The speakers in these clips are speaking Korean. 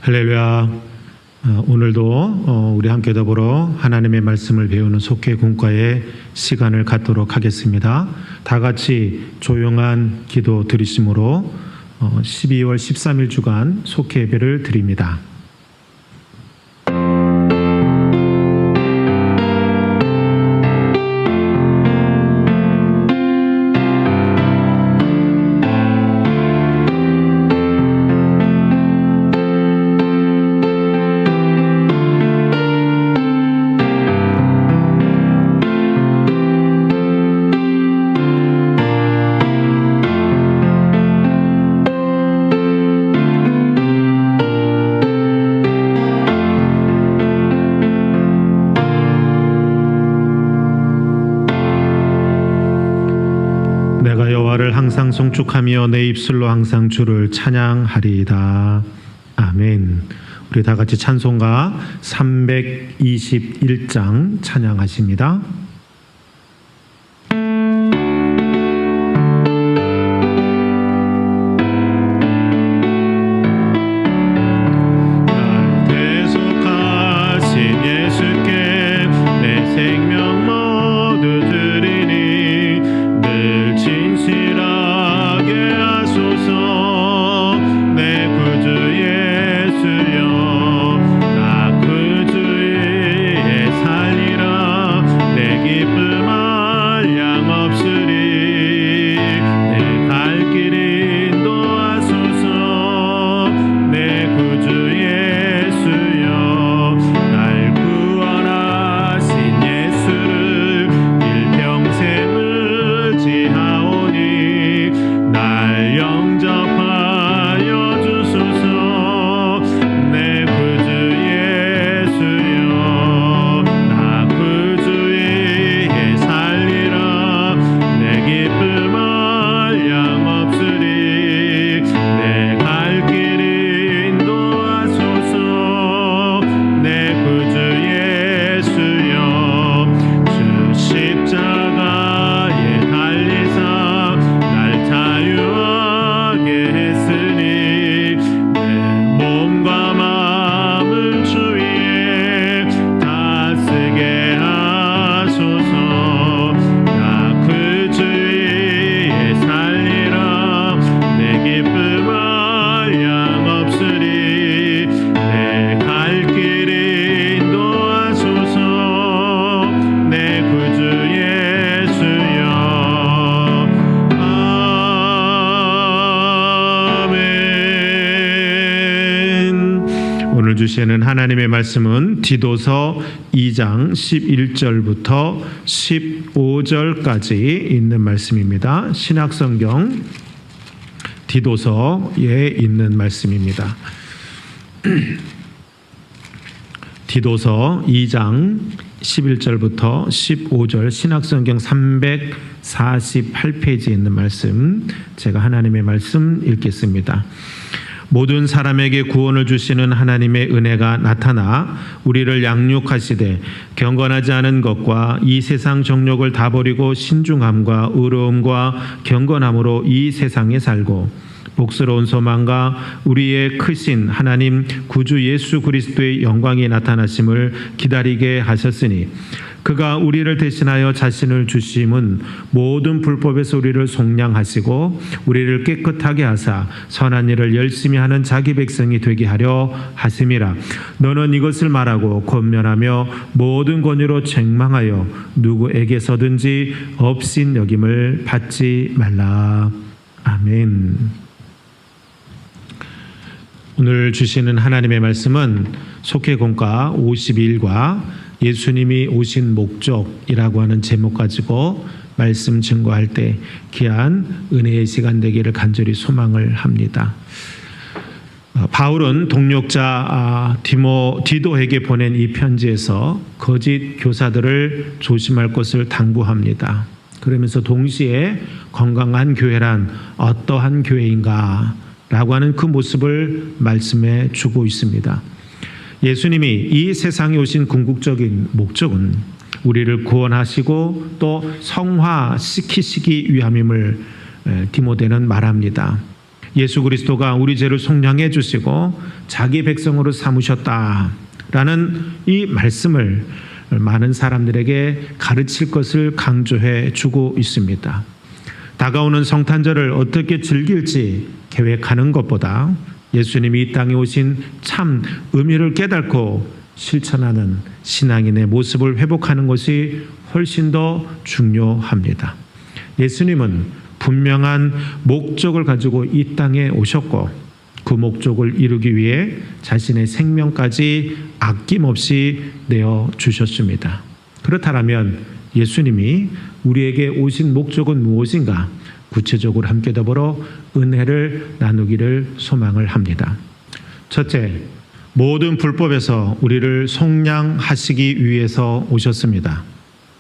할렐루야. 오늘도 우리 함께 더불어 하나님의 말씀을 배우는 속회 공과의 시간을 갖도록 하겠습니다. 다 같이 조용한 기도 드리심으로 12월 13일 주간 속회 예배를 드립니다. 내가 여호와를 항상 송축하며 내 입술로 항상 주를 찬양하리이다. 아멘. 우리 다 같이 찬송가 321장 찬양하십니다. 주시는 하나님의 말씀은 디도서 2장 11절부터 15절까지 있는 말씀입니다. 신약성경 디도서에 있는 말씀입니다. 디도서 2장 11절부터 15절 신약성경 348페이지에 있는 말씀, 제가 하나님의 말씀 읽겠습니다. 모든 사람에게 구원을 주시는 하나님의 은혜가 나타나 우리를 양육하시되 경건하지 않은 것과 이 세상 정욕을 다 버리고 신중함과 의로움과 경건함으로 이 세상에 살고 복스러운 소망과 우리의 크신 하나님 구주 예수 그리스도의 영광이 나타나심을 기다리게 하셨으니 그가 우리를 대신하여 자신을 주심은 모든 불법에서 우리를 속량하시고 우리를 깨끗하게 하사 선한 일을 열심히 하는 자기 백성이 되게 하려 하심이라. 너는 이것을 말하고 권면하며 모든 권위로 책망하여 누구에게서든지 업신 여김을 받지 말라. 아멘. 오늘 주시는 하나님의 말씀은 속회공과 52일과 예수님이 오신 목적이라고 하는 제목 가지고 말씀 증거할 때 귀한 은혜의 시간 되기를 간절히 소망을 합니다. 바울은 동역자 디도에게 보낸 이 편지에서 거짓 교사들을 조심할 것을 당부합니다. 그러면서 동시에 건강한 교회란 어떠한 교회인가 라고 하는 그 모습을 말씀해 주고 있습니다. 예수님이 이 세상에 오신 궁극적인 목적은 우리를 구원하시고 또 성화시키시기 위함임을 디모데는 말합니다. 예수 그리스도가 우리 죄를 속량해 주시고 자기 백성으로 삼으셨다라는 이 말씀을 많은 사람들에게 가르칠 것을 강조해 주고 있습니다. 다가오는 성탄절을 어떻게 즐길지 계획하는 것보다 예수님이 이 땅에 오신 참 의미를 깨닫고 실천하는 신앙인의 모습을 회복하는 것이 훨씬 더 중요합니다. 예수님은 분명한 목적을 가지고 이 땅에 오셨고 그 목적을 이루기 위해 자신의 생명까지 아낌없이 내어주셨습니다. 그렇다면 예수님이 우리에게 오신 목적은 무엇인가? 구체적으로 함께 더불어 은혜를 나누기를 소망을 합니다. 첫째, 모든 불법에서 우리를 속량하시기 위해서 오셨습니다.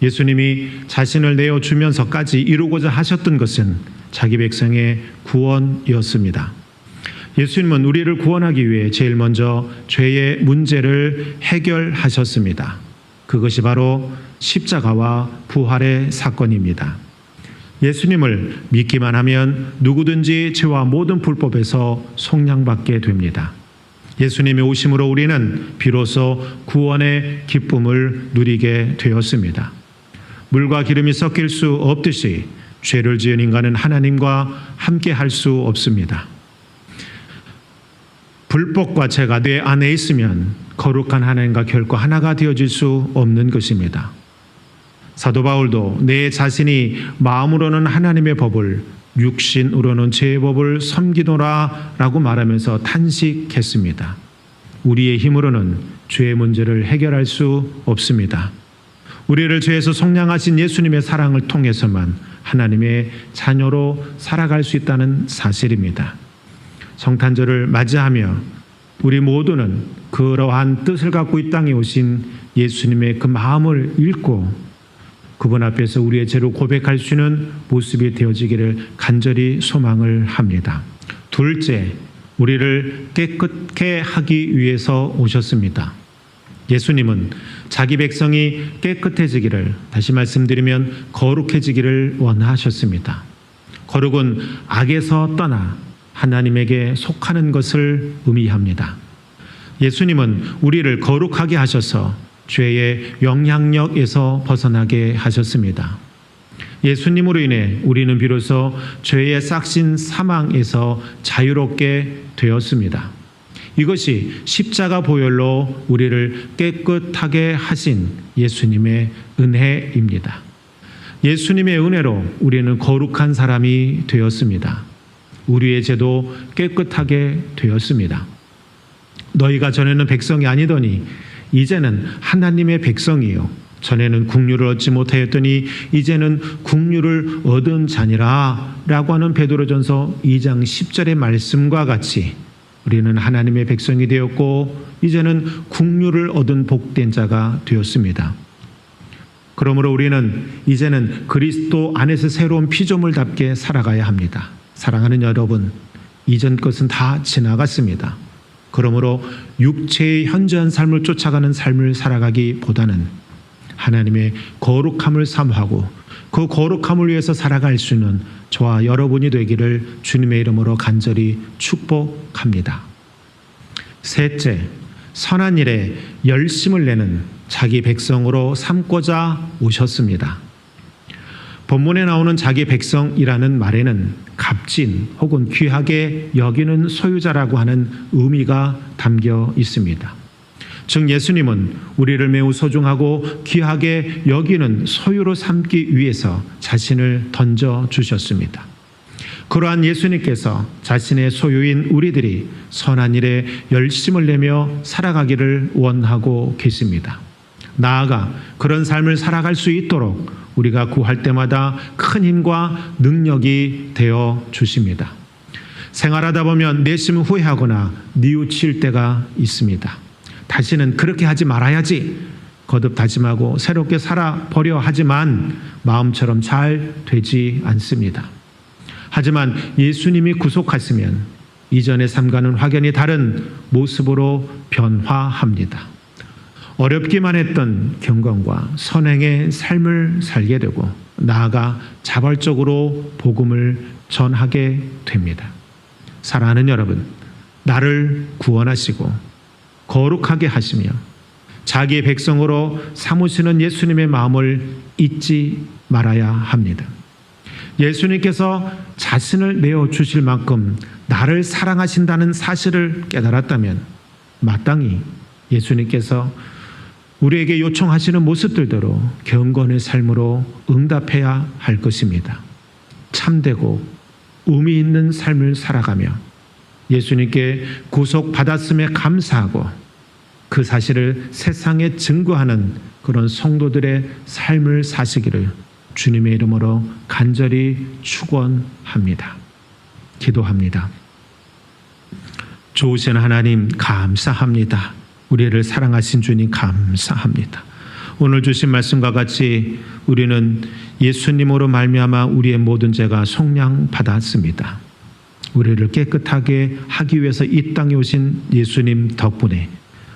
예수님이 자신을 내어주면서까지 이루고자 하셨던 것은 자기 백성의 구원이었습니다. 예수님은 우리를 구원하기 위해 제일 먼저 죄의 문제를 해결하셨습니다. 그것이 바로 십자가와 부활의 사건입니다. 예수님을 믿기만 하면 누구든지 죄와 모든 불법에서 속량받게 됩니다. 예수님의 오심으로 우리는 비로소 구원의 기쁨을 누리게 되었습니다. 물과 기름이 섞일 수 없듯이 죄를 지은 인간은 하나님과 함께 할 수 없습니다. 불법과 죄가 내 안에 있으면 거룩한 하나님과 결코 하나가 되어질 수 없는 것입니다. 사도 바울도 내 자신이 마음으로는 하나님의 법을 육신으로는 죄의 법을 섬기노라 라고 말하면서 탄식했습니다. 우리의 힘으로는 죄의 문제를 해결할 수 없습니다. 우리를 죄에서 속량하신 예수님의 사랑을 통해서만 하나님의 자녀로 살아갈 수 있다는 사실입니다. 성탄절을 맞이하며 우리 모두는 그러한 뜻을 갖고 이 땅에 오신 예수님의 그 마음을 읽고 그분 앞에서 우리의 죄를 고백할 수 있는 모습이 되어지기를 간절히 소망을 합니다. 둘째, 우리를 깨끗게 하기 위해서 오셨습니다. 예수님은 자기 백성이 깨끗해지기를, 다시 말씀드리면 거룩해지기를 원하셨습니다. 거룩은 악에서 떠나 하나님에게 속하는 것을 의미합니다. 예수님은 우리를 거룩하게 하셔서 죄의 영향력에서 벗어나게 하셨습니다. 예수님으로 인해 우리는 비로소 죄의 싹신 사망에서 자유롭게 되었습니다. 이것이 십자가 보혈로 우리를 깨끗하게 하신 예수님의 은혜입니다. 예수님의 은혜로 우리는 거룩한 사람이 되었습니다. 우리의 죄도 깨끗하게 되었습니다. 너희가 전에는 백성이 아니더니 이제는 하나님의 백성이요 전에는 국류를 얻지 못하였더니 이제는 국류를 얻은 자니라 라고 하는 베드로전서 2장 10절의 말씀과 같이 우리는 하나님의 백성이 되었고 이제는 국류를 얻은 복된 자가 되었습니다. 그러므로 우리는 이제는 그리스도 안에서 새로운 피조물답게 살아가야 합니다. 사랑하는 여러분, 이전 것은 다 지나갔습니다. 그러므로 육체의 현저한 삶을 쫓아가는 삶을 살아가기보다는 하나님의 거룩함을 사모하고 그 거룩함을 위해서 살아갈 수 있는 저와 여러분이 되기를 주님의 이름으로 간절히 축복합니다. 셋째, 선한 일에 열심을 내는 자기 백성으로 삼고자 오셨습니다. 본문에 나오는 자기 백성이라는 말에는 값진 혹은 귀하게 여기는 소유자라고 하는 의미가 담겨 있습니다. 즉 예수님은 우리를 매우 소중하고 귀하게 여기는 소유로 삼기 위해서 자신을 던져주셨습니다. 그러한 예수님께서 자신의 소유인 우리들이 선한 일에 열심을 내며 살아가기를 원하고 계십니다. 나아가 그런 삶을 살아갈 수 있도록 우리가 구할 때마다 큰 힘과 능력이 되어 주십니다. 생활하다 보면 내심 후회하거나 뉘우칠 때가 있습니다. 다시는 그렇게 하지 말아야지 거듭 다짐하고 새롭게 살아보려 하지만 마음처럼 잘 되지 않습니다. 하지만 예수님이 구속하시면 이전의 삶과는 확연히 다른 모습으로 변화합니다. 어렵기만 했던 경건과 선행의 삶을 살게 되고 나아가 자발적으로 복음을 전하게 됩니다. 사랑하는 여러분, 나를 구원하시고 거룩하게 하시며 자기의 백성으로 삼으시는 예수님의 마음을 잊지 말아야 합니다. 예수님께서 자신을 내어주실 만큼 나를 사랑하신다는 사실을 깨달았다면 마땅히 예수님께서 우리에게 요청하시는 모습들대로 경건의 삶으로 응답해야 할 것입니다. 참되고 의미 있는 삶을 살아가며 예수님께 구속받았음에 감사하고 그 사실을 세상에 증거하는 그런 성도들의 삶을 사시기를 주님의 이름으로 간절히 축원합니다. 기도합니다. 좋으신 하나님 감사합니다. 우리를 사랑하신 주님 감사합니다. 오늘 주신 말씀과 같이 우리는 예수님으로 말미암아 우리의 모든 죄가 속량받았습니다. 우리를 깨끗하게 하기 위해서 이 땅에 오신 예수님 덕분에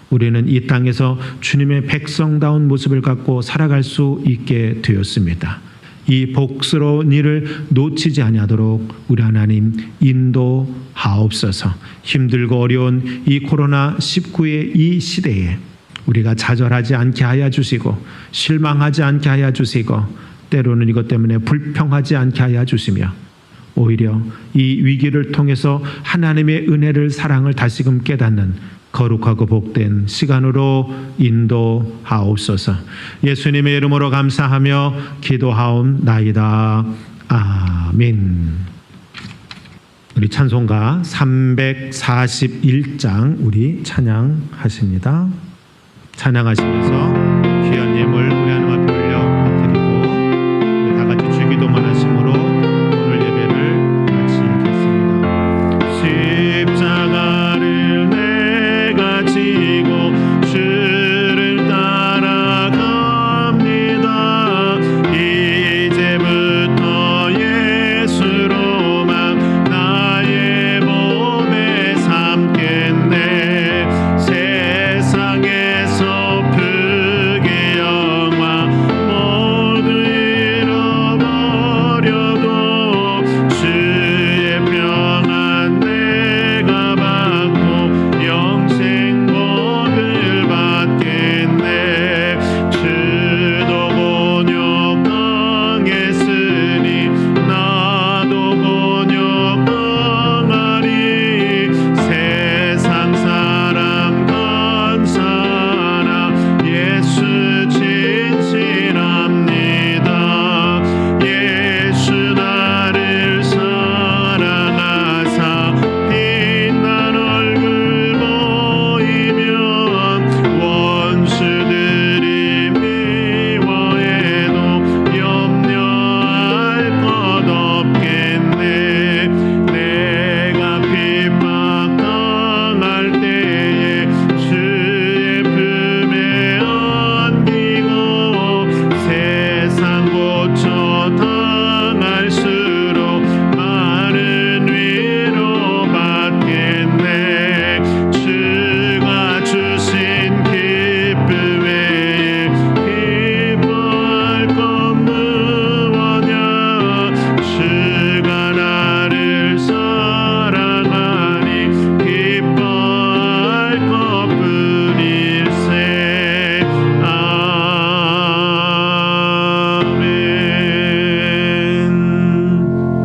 우리는 이 땅에서 주님의 백성다운 모습을 갖고 살아갈 수 있게 되었습니다. 이 복스러운 일을 놓치지 아니하도록 우리 하나님 인도하옵소서. 힘들고 어려운 이 코로나19의 이 시대에 우리가 좌절하지 않게 하여 주시고 실망하지 않게 하여 주시고 때로는 이것 때문에 불평하지 않게 하여 주시며 오히려 이 위기를 통해서 하나님의 은혜를 사랑을 다시금 깨닫는 거룩하고 복된 시간으로 인도하옵소서. 예수님의 이름으로 감사하며 기도하옵나이다. 아멘. 우리 찬송가 341장 우리 찬양하십니다. 찬양하시면서 귀한 예물 우리 하나님 앞에 올려드리고 우리 다 같이 주기도만 하심으로 오늘 예배를 마치겠습니다. 십자가를 내가 지고 주를 따라갑니다. 이제부터 예수로만 나의 몸에 삼겠네. 세상에서 불의 영화 모두 잃어버려도 주의 평안 내가 받고 영생 복을 받겠네. 주도 곤욕 당했으니 나도 곤욕 당하리. 세상 사람 간 사람 예수 진실합니다. 예수 나를 사랑하사 빛난 얼굴 보이면 원수들이 미워해도 염려할 것 없겠네. 내가 핍박당할 때에 주의 품에 안기고 세상 고쳐 당할수록 많은 위로 받겠네. 주가 주신 기쁨 외에 기뻐할 것 무엇냐. 주가 나를 사랑하니 기뻐할 것뿐일세.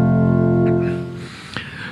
아멘.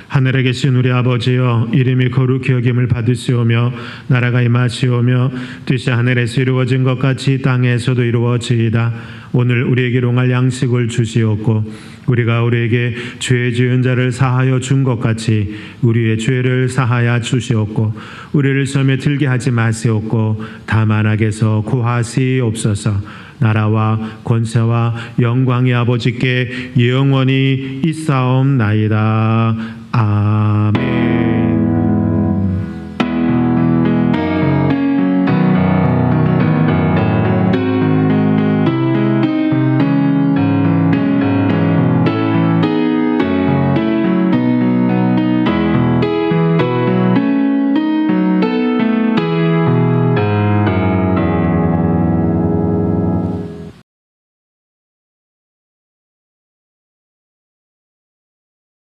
하늘에 계신 우리 아버지여, 이름이 거룩히 여김을 받으시오며 나라가 임하시오며 뜻이 하늘에서 이루어진 것 같이 땅에서도 이루어지이다. 오늘 우리에게 일용할 양식을 주시옵고 우리가 우리에게 죄 지은 자를 사하여 준 것 같이 우리의 죄를 사하여 주시옵고 우리를 시험에 들게 하지 마시옵고 다만 악에서 구하시옵소서. 나라와 권세와 영광이 아버지께 영원히 있사옵나이다. 아멘.